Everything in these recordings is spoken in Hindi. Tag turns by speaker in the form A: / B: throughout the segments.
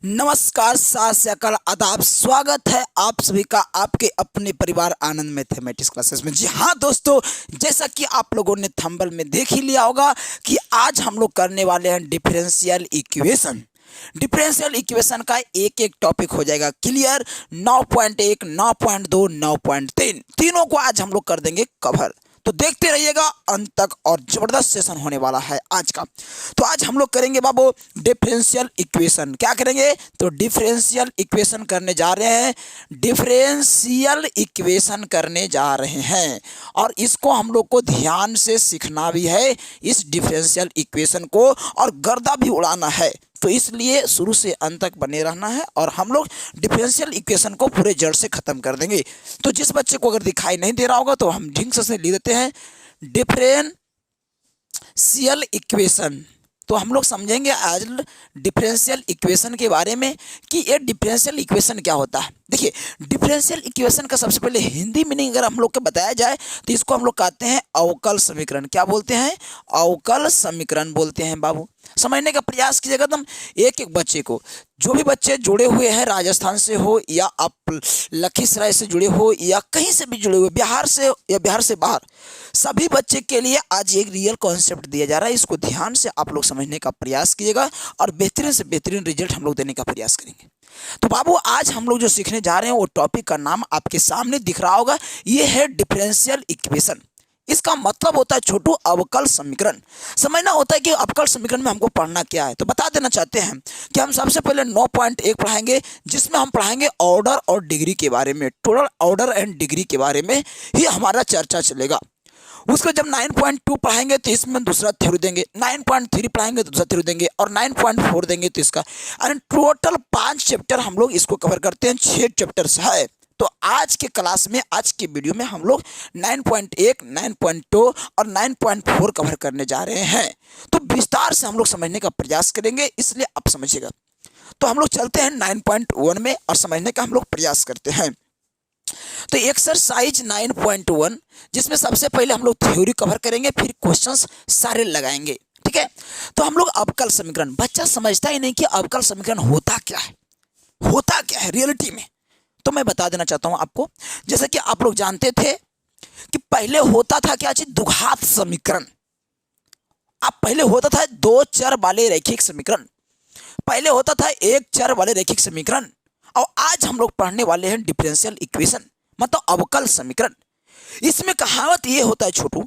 A: नमस्कार, सात से अकाल आदाब। स्वागत है आप सभी का आपके अपने परिवार आनंद मैथमेटिक्स क्लासेस में। जी हाँ दोस्तों, जैसा कि आप लोगों ने थंबनेल में देख ही लिया होगा कि आज हम लोग करने वाले हैं डिफरेंशियल इक्वेशन। डिफरेंशियल इक्वेशन का एक एक टॉपिक हो जाएगा क्लियर। 9.1, 9.2, 9.3 तीनों को आज हम लोग कर देंगे कवर। तो देखते रहिएगा अंत तक और जबरदस्त सेशन होने वाला है आज का। तो आज हम लोग करेंगे बाबू डिफरेंशियल इक्वेशन। क्या करेंगे? तो डिफरेंशियल इक्वेशन करने जा रहे हैं। डिफरेंशियल इक्वेशन करने जा रहे हैं और इसको हम लोग को ध्यान से सीखना भी है, इस डिफरेंशियल इक्वेशन को, और गर्दा भी उड़ाना है। तो इसलिए शुरू से अंत तक बने रहना है और हम लोग डिफरेंशियल इक्वेशन को पूरे जड़ से खत्म कर देंगे। तो जिस बच्चे को अगर दिखाई नहीं दे रहा होगा तो हम ढंग से लिख देते हैं डिफरेंशियल इक्वेशन। तो हम लोग समझेंगे आज डिफरेंशियल इक्वेशन के बारे में कि ये डिफरेंशियल इक्वेशन क्या होता है। देखिए, डिफरेंशियल इक्वेशन का सबसे पहले हिंदी मीनिंग अगर हम लोग को बताया जाए तो इसको हम लोग कहते हैं अवकल समीकरण। क्या बोलते हैं? अवकल समीकरण बोलते हैं बाबू। समझने का प्रयास कीजिएगा एकदम एक एक बच्चे को। जो भी बच्चे जुड़े हुए हैं, राजस्थान से हो या आप लखीसराय से जुड़े हो या कहीं से भी जुड़े हुए, बिहार से या बिहार से बाहर, सभी बच्चे के लिए आज एक रियल कॉन्सेप्ट दिया जा रहा है। इसको ध्यान से आप लोग समझने का प्रयास कीजिएगा और बेहतरीन से बेहतरीन रिजल्ट हम लोग देने का प्रयास करेंगे। तो बाबू आज हम लोग जो सीखने जा रहे हैं वो टॉपिक का नाम आपके सामने दिख रहा होगा, ये है डिफरेंशियल इक्वेशन। इसका मतलब होता है छोटू अवकल समीकरण। समझना होता है कि अवकल समीकरण में हमको पढ़ना क्या है। तो बता देना चाहते हैं कि हम सबसे पहले 9.1 पढ़ाएंगे, जिसमें हम पढ़ाएंगे ऑर्डर और डिग्री के बारे में। टोटल ऑर्डर एंड डिग्री के बारे में ही हमारा चर्चा चलेगा। उसको जब 9.2 पढ़ाएंगे तो इसमें दूसरा थ्योरी देंगे, 9.3 पढ़ाएंगे तो दूसरा थ्योरी देंगे और 9.4 देंगे तो इसका। और टोटल 5 चैप्टर हम लोग इसको कवर करते हैं, 6 चैप्टर्स है। तो आज के क्लास में, आज के वीडियो में हम लोग 9.1, 9.2 और 9.4 कवर करने जा रहे हैं। तो विस्तार से हम लोग समझने का प्रयास करेंगे, इसलिए आप समझिएगा। तो हम लोग चलते हैं 9.1 में और समझने का हम लोग प्रयास करते हैं। तो एक्सरसाइज 9.1, जिसमें सबसे पहले हम लोग थ्योरी कवर करेंगे, फिर क्वेश्चंस सारे लगाएंगे। ठीक है? तो हम लोग अवकल समीकरण, बच्चा समझता ही नहीं कि अवकल समीकरण होता क्या है, होता क्या है रियलिटी में। तो मैं बता देना चाहता हूं आपको। जैसे कि आप लोग जानते थे कि पहले होता था क्या चीज? द्विघात समीकरण। अब पहले होता था 2 चर वाले रैखिक समीकरण, पहले होता था 1 चर वाले रैखिक समीकरण, और आज हम लोग पढ़ने वाले हैं डिफरेंशियल इक्वेशन, मतलब अवकल समीकरण। इसमें कहावत ये होता है छोटू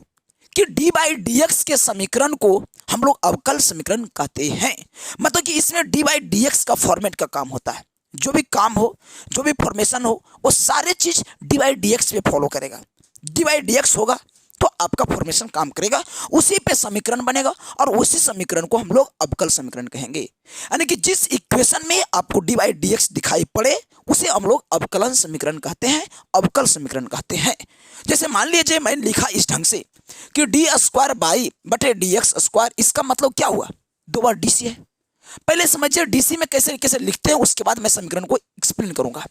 A: कि डी बाई डी एक्स के समीकरण को हम लोग अवकल समीकरण कहते हैं। मतलब कि इसमें डी बाई डी एक्स का फॉर्मेट का काम होता है। जो भी काम हो, जो भी फॉर्मेशन हो, वो सारे चीज डी बाई डी एक्स पे फॉलो करेगा। डी बाई डी एक्स होगा तो आपका फॉर्मेशन काम करेगा, उसी पे समीकरण बनेगा और उसी समीकरण को हम लोग अवकल समीकरण कहेंगे। यानी कि जिस इक्वेशन में आपको डी बाई डी एक्स दिखाई पड़े उसे हम लोग अवकलन समीकरण कहते हैं, अवकल समीकरण कहते हैं। जैसे मान लीजिए मैंने लिखा इस ढंग से कि डी स्क्वायर बाई बटे डी एक्स स्क्वायर, इसका मतलब क्या हुआ? 2 बार डी सी है। पहले समझिए डीसी में कैसे कैसे लिखते हैं, उसके बाद मैं समीकरण को एक्सप्लेन करूंगा,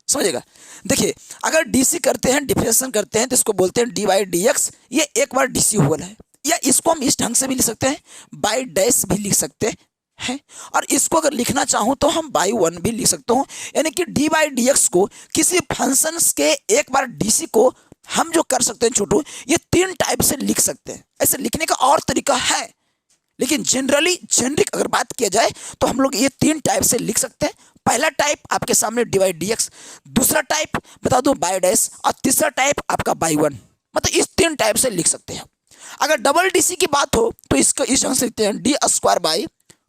A: समझिएगा। देखिए, अगर डीसी करते हैं, डिफरेंशिएशन करते हैं, तो इसको बोलते हैं डी बाई डी एक्स। ये एक बार डीसी हुआ है, या इसको हम इस ढंग से भी लिख सकते हैं, बाई डैश भी लिख सकते हैं, और इसको अगर लिखना चाहूं तो हम बाई 1 भी लिख सकता हूं। यानी कि डी बाई डी एक्स को किसी फंक्शन के एक बार डीसी को हम जो कर सकते हैं छोटू, ये 3 टाइप से लिख सकते हैं। ऐसे लिखने का और तरीका है, लेकिन जनरली जेनरिक अगर बात किया जाए तो हम लोग ये 3 टाइप से लिख सकते हैं। पहला टाइप आपके सामने डी बाई डी एक्स, दूसरा टाइप बता दो बाई डैश, और तीसरा टाइप आपका बाई 1। मतलब इस 3 टाइप से लिख सकते हैं। अगर डबल डीसी की बात हो तो इसको इस ढंग से लिखते हैं, डी स्क्वायर बाई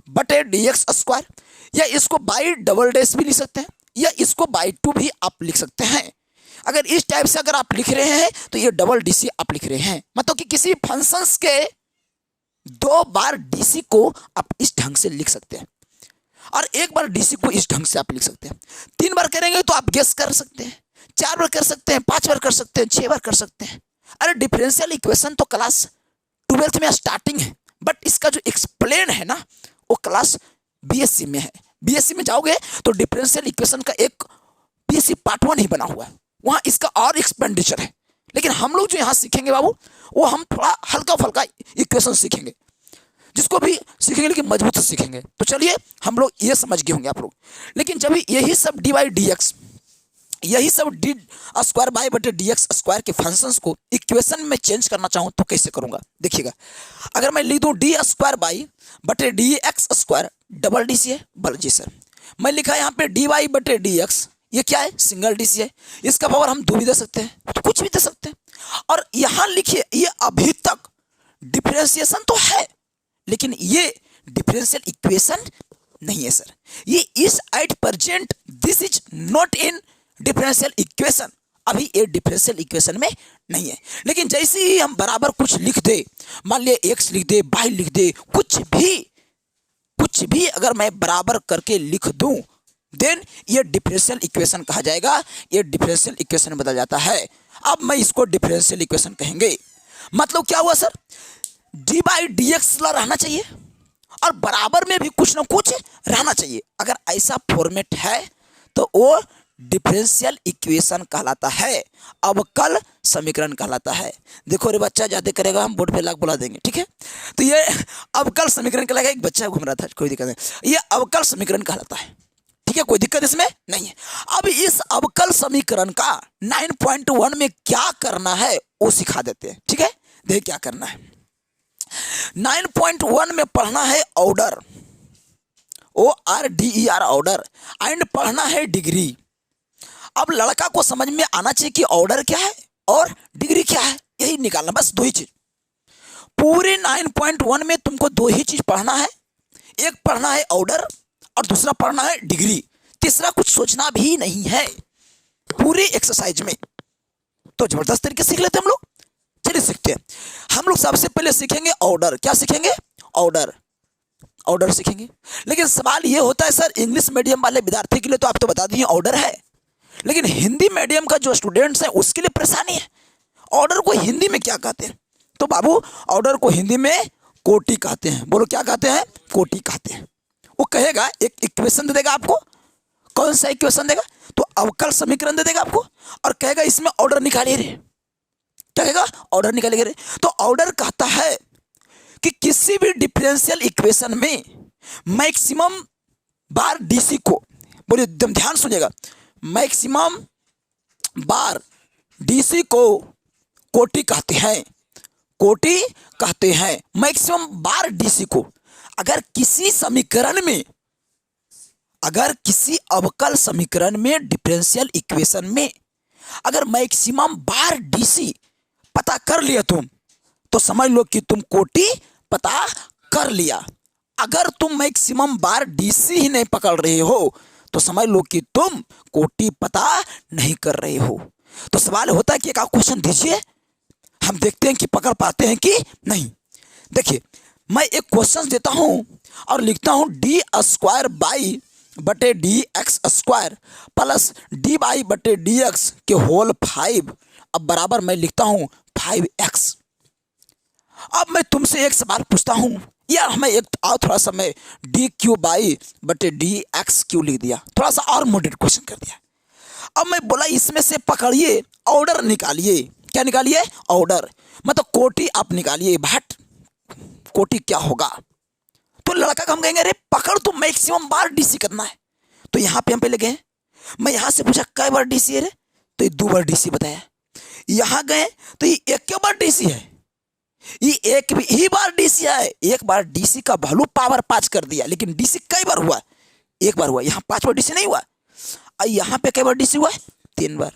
A: बटे डी एक्स स्क्वायर, या इसको बाई डबल डैश भी लिख सकते हैं, या इसको बाई 2 भी आप लिख सकते हैं। अगर इस टाइप से अगर आप लिख रहे हैं तो ये डबल डीसी आप लिख रहे हैं। मतलब कि किसी फंक्शंस के 2 बार डीसी को आप इस ढंग से लिख सकते हैं और 1 बार डीसी को इस ढंग से आप लिख सकते हैं। 3 बार करेंगे तो आप गेस कर सकते हैं, 4 बार कर सकते हैं, 5 बार कर सकते हैं, 6 बार कर सकते हैं। अरे डिफरेंशियल इक्वेशन तो क्लास 12th में स्टार्टिंग है, बट इसका जो एक्सप्लेन है ना वो क्लास बीएससी में है। बीएससी में जाओगे तो डिफरेंशियल इक्वेशन का एक बीएससी पार्ट 1 ही बना हुआ है, वहां इसका और एक्सपेंडिचर है। लेकिन हम लोग जो यहाँ सीखेंगे बाबू, वो हम थोड़ा हल्का फुल्का इक्वेशन सीखेंगे। जिसको भी सीखेंगे लेकिन मजबूत से सीखेंगे। तो चलिए हम लोग ये समझ गए होंगे आप लोग। लेकिन जब यही सब डी बाई डी एक्स, यही सब डी स्क्वायर बाई बटे डी एक्स स्क्वायर के फंक्शंस को इक्वेशन में चेंज करना चाहूँ तो कैसे करूँगा? देखिएगा, अगर मैं लिख दूँ डी स्क्वायर बाई बटे D X square, double D C है, बल जी सर। मैं लिखा यहाँ पे डी वाई बटे डी एक्स, ये क्या है? सिंगल डी सी है। इसका पावर हम 2 भी दे सकते हैं, तो कुछ भी दे सकते हैं। और यहाँ लिखिए, ये अभी तक डिफरेंशिएशन तो है लेकिन ये डिफरेंशियल इक्वेशन नहीं है सर। ये is at present this is not in differential equation, अभी ये डिफरेंशियल इक्वेशन में नहीं है। लेकिन जैसे ही हम बराबर कुछ लिख दे, मान लिया एक्स लिख दे, वाई लिख दे, कुछ भी अगर मैं बराबर करके लिख दूं, देन ये डिफरेंशियल इक्वेशन कहा जाएगा, ये डिफरेंशियल इक्वेशन में बदल जाता है। अब मैं इसको डिफरेंशियल इक्वेशन कहेंगे। मतलब क्या हुआ sir? D by D x रहना चाहिए और बराबर में भी कुछ ना कुछ रहना चाहिए। अगर ऐसा फॉर्मेट है तो वो डिफरेंशियल इक्वेशन कहलाता है, अवकल समीकरण कहलाता है। देखो रे बच्चा ज़्यादा करेगा हम बोर्ड पे लाख बुला देंगे, ठीक है? तो ये अवकल समीकरण कहलाएगा। एक बच्चा घूम रहा था, कोई दिक्कत नहीं, ये अवकल समीकरण कहलाता है, ठीक है? कोई दिक्कत इसमें नहीं है। अब इस अवकल समीकरण का 9.1 में क्या करना है वो सिखा देते हैं, ठीक है? देखिए क्या करना है। 9.1 में पढ़ना है ऑर्डर, ORDER ऑर्डर, एंड पढ़ना है डिग्री। अब लड़का को समझ में आना चाहिए कि ऑर्डर क्या है और डिग्री क्या है, यही निकालना, बस 2 ही चीज। पूरे 9.1 में तुमको 2 ही चीज पढ़ना है, एक पढ़ना है ऑर्डर और दूसरा पढ़ना है डिग्री। तीसरा कुछ सोचना भी नहीं है पूरे एक्सरसाइज में। तो जबरदस्त तरीके से सीख लेते हम लोग। चलिए सीखते हैं। हम लोग सबसे पहले सीखेंगे ऑर्डर। क्या सीखेंगे? ऑर्डर सीखेंगे। लेकिन सवाल ये होता है सर, इंग्लिश मीडियम वाले विद्यार्थी के लिए तो आप तो बता दिए ऑर्डर है, लेकिन हिंदी मीडियम का जो स्टूडेंट्स हैं उसके लिए परेशानी है। ऑर्डर को हिंदी में क्या कहते हैं? तो बाबू ऑर्डर को हिंदी में कोटि कहते हैं। बोलो क्या कहते हैं? कोटि कहते हैं। वो कहेगा, एक इक्वेशन दे देगा आपको। कौन सा इक्वेशन देगा? तो अवकल समीकरण दे देगा आपको और कहेगा इसमें ऑर्डर निकालिए रे। क्या कहेगा? ऑर्डर निकालिए रे। तो ऑर्डर कहता है कि किसी भी डिफरेंशियल इक्वेशन में मैक्सिमम बार डीसी को, बोलिए एकदम ध्यान सुनिएगा, मैक्सिमम बार डीसी को कोटि कहते हैं, कोटि कहते हैं। मैक्सिमम बार डीसी को अगर किसी समीकरण में, अगर किसी अवकल समीकरण में, डिफरेंशियल इक्वेशन में अगर मैक्सिमम बार डीसी पता कर लिया तुम, तो समझ लो कि तुम कोटि पता कर लिया। अगर तुम मैक्सिमम बार डीसी ही नहीं पकड़ रहे हो तो समझ लो कि तुम कोटि पता नहीं कर रहे हो। तो सवाल होता है कि एक क्वेश्चन दीजिए, हम देखते हैं कि पकड़ पाते हैं कि नहीं। देखिए मैं एक क्वेश्चन देता हूं और लिखता हूं डी स्क्वायर बाई बटे D X square plus D by बटे डी एक्स के होल 5। अब बराबर मैं लिखता हूं 5x। अब मैं तुमसे एक सवाल पूछता हूं यार, हमें एक और थोड़ा सा मैं डी क्यू बाई बटे डी एक्स क्यू लिख दिया, थोड़ा सा और मॉडरेट क्वेश्चन कर दिया। अब मैं बोला इसमें से पकड़िए ऑर्डर निकालिए। क्या निकालिए? ऑर्डर, मतलब कोटि आप निकालिए। भट कोटि क्या होगा? तो लड़का को हम कहेंगे अरे पकड़ तो मैक्सिमम बार डीसी करना है। तो यहाँ पे हम पहले गए, मैं यहाँ से पूछा कै बार डीसी है रे, तो ये 2 बार डीसी बताया। यहाँ गए तो ये 1 बार डीसी है, ये 1 ही बार डीसी है। 1 बार डीसी का वैल्यू पावर 5 कर दिया, लेकिन डीसी कई बार हुआ? 1 बार हुआ। यहाँ 5 बार डीसी नहीं हुआ। और यहाँ पे कई बार डीसी हुआ है? 3 बार।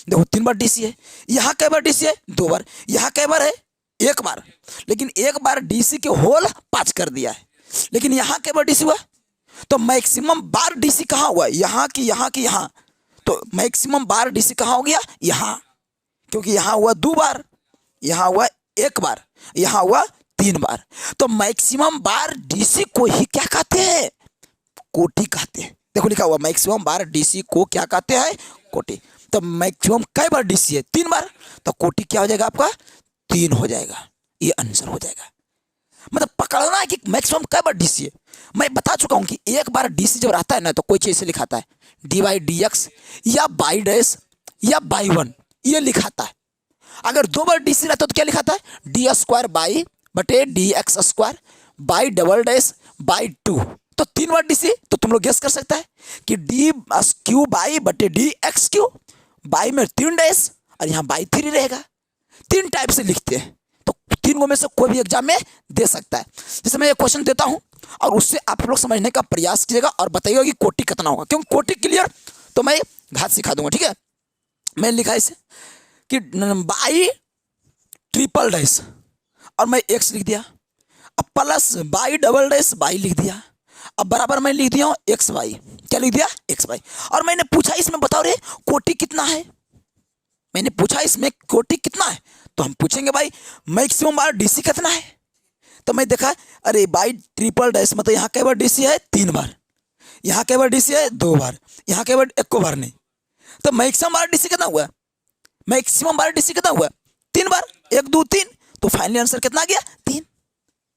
A: देखो 3 बार डीसी है। यहाँ कई बार डीसी है? 2 बार। यहाँ कई बार है? 1 बार। लेकिन 1 बार डीसी के होल 5 कर दिया है। लेकिन यहाँ कई बार डीसी हुआ? तो मैक्सिमम बार डीसी कहाँ हुआ? यहाँ की यहाँ की यहाँ। तो मैक्सिमम बार डीसी कहाँ हो गया? यहाँ, क्योंकि यहाँ हुआ 2 बार, यहाँ हुआ 1 बार, यहाँ हुआ 3 बार। तो मैक्सिमम बार डीसी को ही क्या कहते हैं? कोटि कहते हैं। देखो लिखा हुआ मैक्सिमम बार डीसी को क्या कहते हैं? कोटि। तो मैक्सिमम कई बार डीसी है? 3 बार। तो कोटि क्या हो जाएगा आपका? 3 हो जाएगा। ये आंसर हो जाएगा। मतलब पकड़ना है कि मैक्सिमम कई बार डीसी है। मैं बता चुका हूं कि 1 बार डीसी जब रहता है ना तो कोई चीज से लिखाता है डी बाई डी एक्स या बाई डैश या बाई 1, ये लिखाता है। अगर 2 बार डीसी रहता है तो क्या लिखाता है? डी स्क्वायर बाई बटे D X square by double dash by 2, तो 3 बार डी सी। तो तुम लोग गेस कर सकता है कि डी क्यू बाई बटे डी एक्स क्यू, बाई में 3 डैश और यहाँ बाई 3 रहेगा। 3 टाइप से लिखते हैं, तो 3 में से कोई भी एग्जाम में दे सकता है। जैसे मैं ये क्वेश्चन देता हूँ और उससे आप लोग समझने का प्रयास कीजिएगा और बताइएगा कि कोटि कितना होगा, क्योंकि कोटि क्लियर तो मैं घात सिखा दूंगा, ठीक है। मैं लिखा इसे कि बाई ट्रिपल डैश और मैं एक्स लिख दिया, अब plus by double dash by लिख दिया, अब बराबर मैं लिख दिया हूँ एक्स बाई, क्या लिख दिया एक्स बाई। और मैंने पूछा इसमें बताओ रे कोटि कितना है, मैंने पूछा इसमें कोटि कितना है, तो हम पूछेंगे भाई मैक्सिमम बार डीसी कितना है। तो मैं देखा अरे बाई ट्रिपल डैश मतलब यहाँ कई बार डीसी है 3 बार, यहाँ कई बार डीसी है 2 बार, यहाँ कई बार 1 बार नहीं, तो मैक्सिमम बार डीसी कितना हुआ, मैक्सिमम बार डीसी कितना हुआ 3 बार, 1 2 3, तो फाइनली आंसर कितना आ गया 3।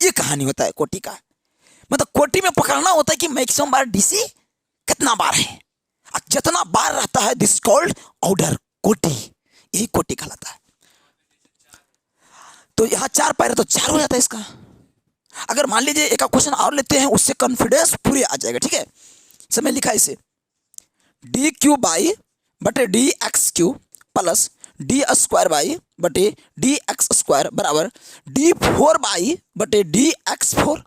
A: ये कहानी होता है कोटि का, मतलब कोटि में पकड़ना होता है कि मैक्सिमम बार डीसी कितना बार है, जितना बार रहता है दिस कॉल्ड ऑर्डर कोटि, यही कोटि कहलाता है। तो यहाँ 4 पैर तो 4 हो जाता है इसका। अगर मान लीजिए एक क्वेश्चन और लेते हैं, उससे कॉन्फिडेंस पूरे आ जाएगा, ठीक है। समय लिखा है इसे डी क्यू बाई बटे D x Q plus D square by बटे डी एक्स स्क्वायर बराबर डी 4 बाई बटे डी एक्स 4।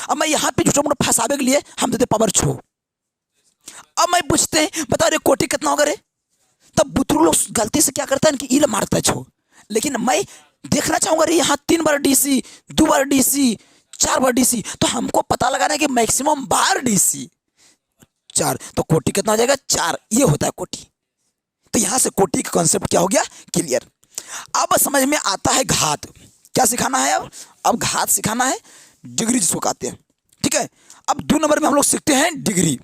A: अब मैं यहाँ पे छोटा मोटा फंसावे के लिए हम देते पावर 6। अब मैं पूछते हैं बता रहे कोटि कितना होगा रे, तब बुतरू लोग गलती से क्या करता है कि इल मारता है 6, लेकिन मैं देखना चाहूंगा रे यहाँ 3 बार डीसी 2 बार डीसी 4 बार डीसी, तो हमको पता लगाना है कि मैक्सिमम बार डीसी 4, तो कोटि कितना हो जाएगा 4, ये होता है कोटि। तो यहां से कोटि का कॉन्सेप्ट क्या हो गया क्लियर। अब समझ में आता है घात, क्या सिखाना है अब घात सिखाना है, डिग्री जिसको कहते हैं, ठीक है। अब 2 नंबर में हम लोग सीखते हैं डिग्री,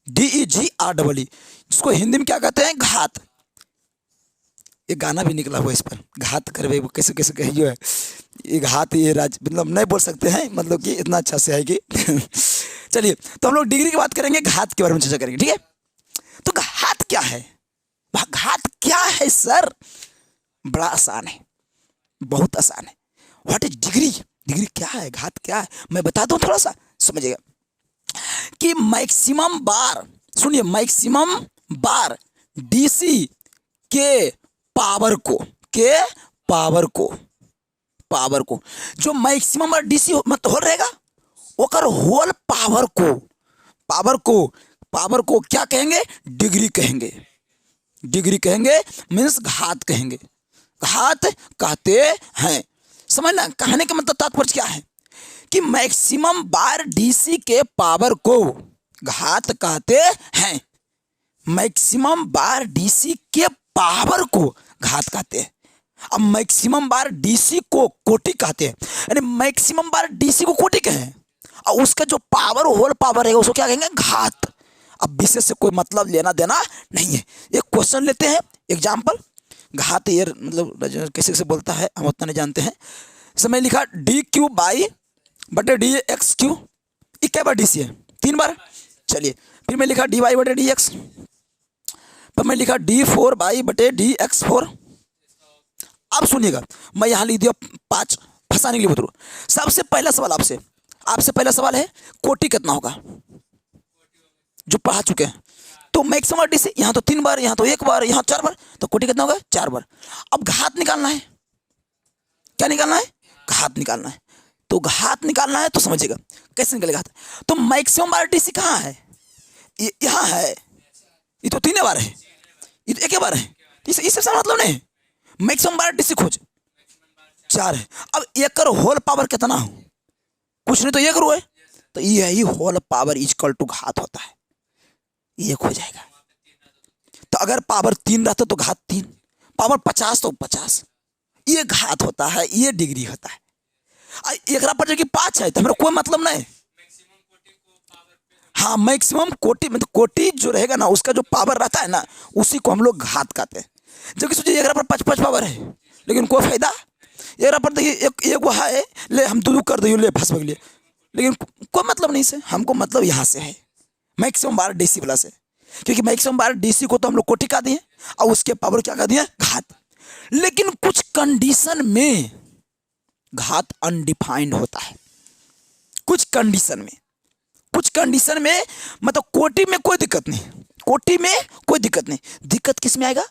A: DEGREE, जिसको हिंदी में क्या कहते हैं घात। एक गाना भी निकला हुआ इस पर, घात करवे वो कैसे कैसे कहिए है ये घात, ये राज मतलब नहीं बोल सकते हैं, मतलब कि इतना अच्छा से है कि चलिए तो हम लोग डिग्री की बात करेंगे, घात के बारे में चर्चा करेंगे, ठीक है। तो घात क्या है, घात क्या है सर, बड़ा आसान है, बहुत आसान है। व्हाट इज डिग्री, डिग्री क्या है, घात क्या है, मैं बता दूं थोड़ा सा समझिएगा कि मैक्सिमम बार, सुनिए मैक्सिमम बार डीसी के पावर को जो मैक्सिमम बार डीसी मतलब हो रहेगा ओकर होल पावर को क्या कहेंगे डिग्री कहेंगे, डिग्री कहेंगे मीन्स घात कहेंगे, घात कहते हैं। समझना कहने का मतलब तात्पर्य क्या है कि मैक्सिमम बार डीसी के पावर को घात कहते हैं, मैक्सिमम बार डीसी के पावर को घात कहते हैं। अब मैक्सिमम बार डीसी को कोटि कहते हैं, यानी मैक्सिमम बार डीसी को कोटि कहें और उसका जो पावर होल पावर है उसको क्या कहेंगे घात। अब विशेष से कोई मतलब लेना देना नहीं है। एक क्वेश्चन लेते हैं एग्जाम्पल, घात ये मतलब कैसे कैसे बोलता है हम उतना नहीं जानते हैं। समय लिखा डी क्यू बाई बटे डी एक्स क्यू, ये क्या बार डीसी है 3 बार। चलिए फिर मैं लिखा डी वाई बटे डी एक्स, फिर मैं लिखा डी 4 बाई बटे डी एक्स 4। अब सुनिएगा मैं यहाँ लिख दिया 5 फंसाने के लिए बतरू। सबसे पहला सवाल आपसे पहला सवाल है कोटि कितना होगा, जो पढ़ा चुके हैं। तो मैक्सिमम डीसी यहाँ तो 3 बार, यहाँ तो 1 बार, यहाँ 4 बार, तो कोटि कितना होगा 4 बार। अब घात निकालना है, क्या निकालना है घात निकालना है। तो घात निकालना है तो समझिएगा कैसे निकलेगा घात। तो मैक्सिमम बार डीसी कहाँ है, यहाँ है, ये तो 3 बार है, ये तो 1 बार है, इससे मतलब नहीं। मैक्सिमम बार डीसी खोज 4 है। अब एक होल पावर कितना हो, कुछ नहीं तो 1 रो है, तो यही होल पावर इक्वल टू घात होता है, 1 हो जाएगा। तो अगर पावर 3 रहता तो घात 3, पावर 50 तो 50, ये घात होता है, ये डिग्री होता है। एक पर जो कि 5 है तो हमारा कोई मतलब नहीं। हाँ मैक्सिमम कोटि मतलब कोटि जो रहेगा ना उसका जो पावर रहता है ना उसी को हम लोग घात कहते हैं। जबकि सोचिए एक पर 5 पावर है लेकिन कोई फायदा, एक पर देखिए एक वो है ले हम 2 कर दिए ले फंस लिए, लेकिन कोई मतलब नहीं से, हमको मतलब यहाँ से है मैक्सिमम बार डीसी प्लस है, क्योंकि मैक्सिमम बार डीसी को तो हम लोग कोटि का दिए और उसके पावर क्या कर दिए घात। लेकिन कुछ कंडीशन में घात अनडिफाइंड होता है, कुछ कंडीशन में, कुछ कंडीशन में मतलब कोटि में कोई दिक्कत नहीं, कोटि में कोई दिक्कत नहीं, दिक्कत किस में आएगा,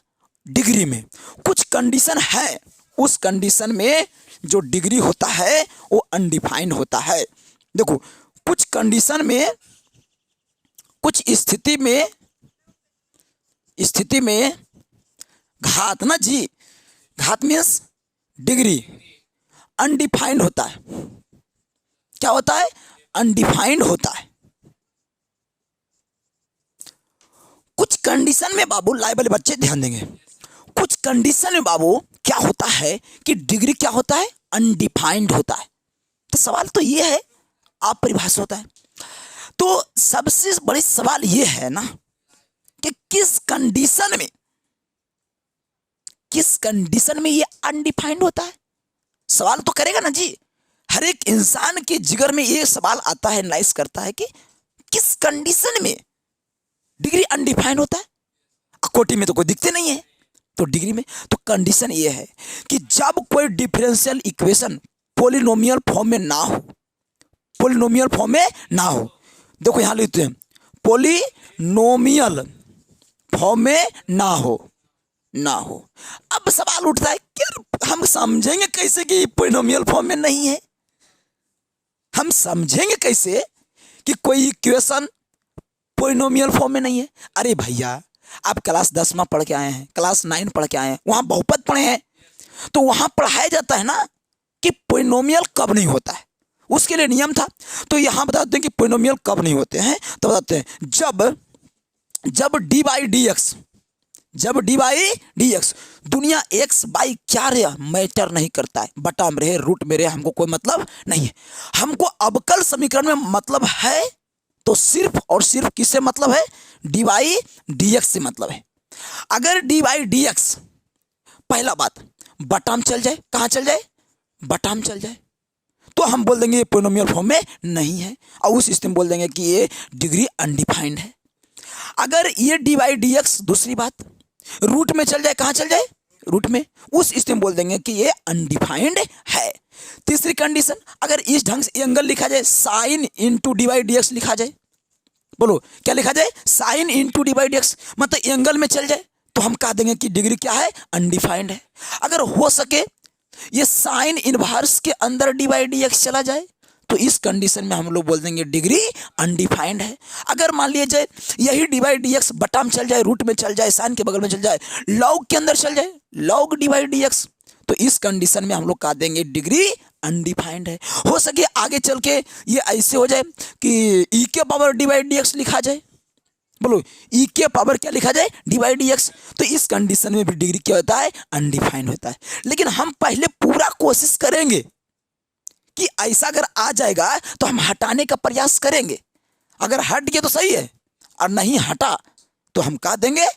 A: डिग्री में। कुछ कंडीशन है, उस कंडीशन में जो डिग्री होता है वो अनडिफाइंड होता है। देखो कुछ कंडीशन में, कुछ स्थिति में घात ना जी, घात मीन्स डिग्री अनडिफाइंड होता है। क्या होता है, अनडिफाइंड होता है। कुछ कंडीशन में बाबू, लाए वाले बच्चे ध्यान देंगे, कुछ कंडीशन में बाबू क्या होता है कि डिग्री क्या होता है, अनडिफाइंड होता है। तो सवाल तो ये है, आप परिभाषा होता है। तो सबसे बड़ी सवाल ये है ना कि किस कंडीशन में ये अनडिफाइंड होता है। सवाल तो करेगा ना जी, हर एक इंसान के जिगर में ये सवाल आता है, एनालाइज करता है कि किस कंडीशन में डिग्री अनडिफाइंड होता है। कोटि में तो कोई दिखते नहीं है, तो डिग्री में। तो कंडीशन ये है कि जब कोई डिफरेंशियल इक्वेशन पॉलिनोमियल फॉर्म में ना हो, पॉलिनोमियल फॉर्म में ना हो। देखो यहां लिखते हैं पॉलिनोमियल फॉर्म में ना हो, ना हो। अब सवाल उठता है कि हम समझेंगे कैसे कि पॉलिनोमियल फॉर्म में नहीं है, हम समझेंगे कैसे कि कोई इक्वेशन पॉलिनोमियल फॉर्म में नहीं है। अरे भैया आप क्लास 10 में पढ़ के आए हैं, क्लास 9 पढ़ के आए हैं, वहां बहुपद पढ़े हैं, तो वहां पढ़ाया जाता है ना कि पॉलिनोमियल कब नहीं होता है, उसके लिए नियम था। तो यहां बताते हैं कि पॉलिनोमियल कब नहीं होते हैं, तो बताते हैं जब डी बाई डी एक्स, जब डी बाई डी एक्स दुनिया एक्स बाई क्या रहे मैटर नहीं करता है, बटा में रहे रूट में रहे, हमको कोई मतलब नहीं है। हमको अवकल समीकरण में मतलब है तो सिर्फ और सिर्फ किससे मतलब है, डी बाई डी एक्स से मतलब है। अगर डी बाई डी एक्स पहला बात बटा में चल जाए, कहाँ चल जाए, बटा में चल जाए, तो हम बोल देंगे ये पॉलिनोमियल फॉर्म में नहीं है, और उस स्थिति में बोल देंगे कि ये डिग्री अनडिफाइंड है। अगर ये डी बाई डी एक्स दूसरी बात रूट में चल जाए, कहाँ चल जाए, रूट में, उस स्थिति में बोल देंगे कि ये अनडिफाइंड है। तीसरी कंडीशन, अगर इस ढंग से एंगल लिखा जाए, sine into D by D x लिखा जाए, बोलो क्या लिखा जाए, sine into D by D x, मतलब एंगल में चल जाए, तो हम कह देंगे कि डिग्री क्या है, अनडिफाइंड है। अगर हो सके ये साइन इनवर्स के अंदर डी बाई डी एक्स चला जाए, तो इस कंडीशन में हम लोग बोल देंगे डिग्री अनडिफाइंड है। अगर मान लिया जाए यही डी बाई डी एक्स बटा में चल जाए, रूट में चल जाए, साइन के बगल में चल जाए, लॉग के अंदर चल जाए, log D by D x, तो इस कंडीशन में हम लोग कह देंगे डिग्री अनडिफाइंड है। हो सके आगे चल के ये ऐसे हो जाए कि ई के power D by D x लिखा जाए, बोलो ई के पावर क्या लिखा जाए, डी बाई डी एक्स, तो इस कंडीशन में भी डिग्री क्या होता है, अनडिफाइंड होता है। लेकिन हम पहले पूरा कोशिश करेंगे कि ऐसा अगर आ जाएगा तो हम हटाने का प्रयास करेंगे। अगर हट गया तो सही है, और नहीं हटा तो हम कह देंगे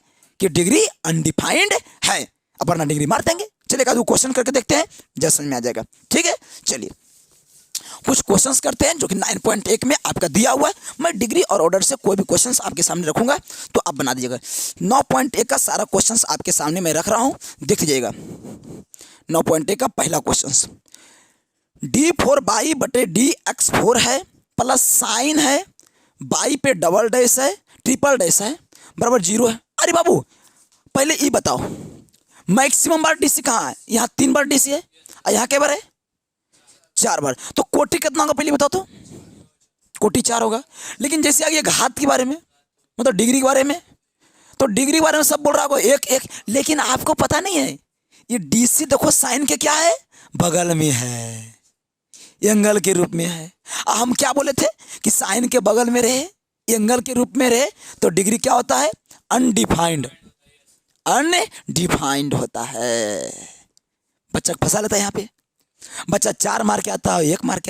A: कि डिग्री अनडिफाइंड है, वरना डिग्री मार देंगे। चलिए एक आध क्वेश्चन करके देखते हैं, जैसे समझ में आ जाएगा। ठीक है, चलिए कुछ क्वेश्चंस करते हैं जो कि 9.1 में आपका दिया हुआ है। मैं डिग्री और ऑर्डर से कोई भी क्वेश्चंस आपके सामने रखूंगा, तो आप बना दीजिएगा। 9.1 का सारा क्वेश्चंस आपके सामने मैं रख रहा हूं, देख लीजिएगा। 9.1 का पहला क्वेश्चन, d4 बाई बटे डी एक्स 4 है, प्लस साइन है, बाई पे डबल डैश है, ट्रिपल डैश है, बराबर 0 है। अरे बाबू पहले ये बताओ मैक्सिमम बार डीसी कहाँ है, यहाँ 3 बार डीसी है, और यहाँ क्या बार है, 4 बार। तो कोटि कितना होगा पहले बताओ तो, कोटि 4 होगा। लेकिन जैसे आ गया घात के बारे में, मतलब डिग्री के बारे में, तो डिग्री के बारे में सब बोल रहा होगा एक एक, लेकिन आपको पता नहीं है ये डीसी देखो साइन के क्या है, बगल में है, एंगल के रूप में है। हम क्या बोले थे कि साइन के बगल में रहे, एंगल के रूप में रहे, तो डिग्री क्या होता है, अनडिफाइंड, अनडिफाइंड होता है। बच्चा फंसा लेता है यहाँ पे, बच्चा 4 मार के आता है, 1 मार के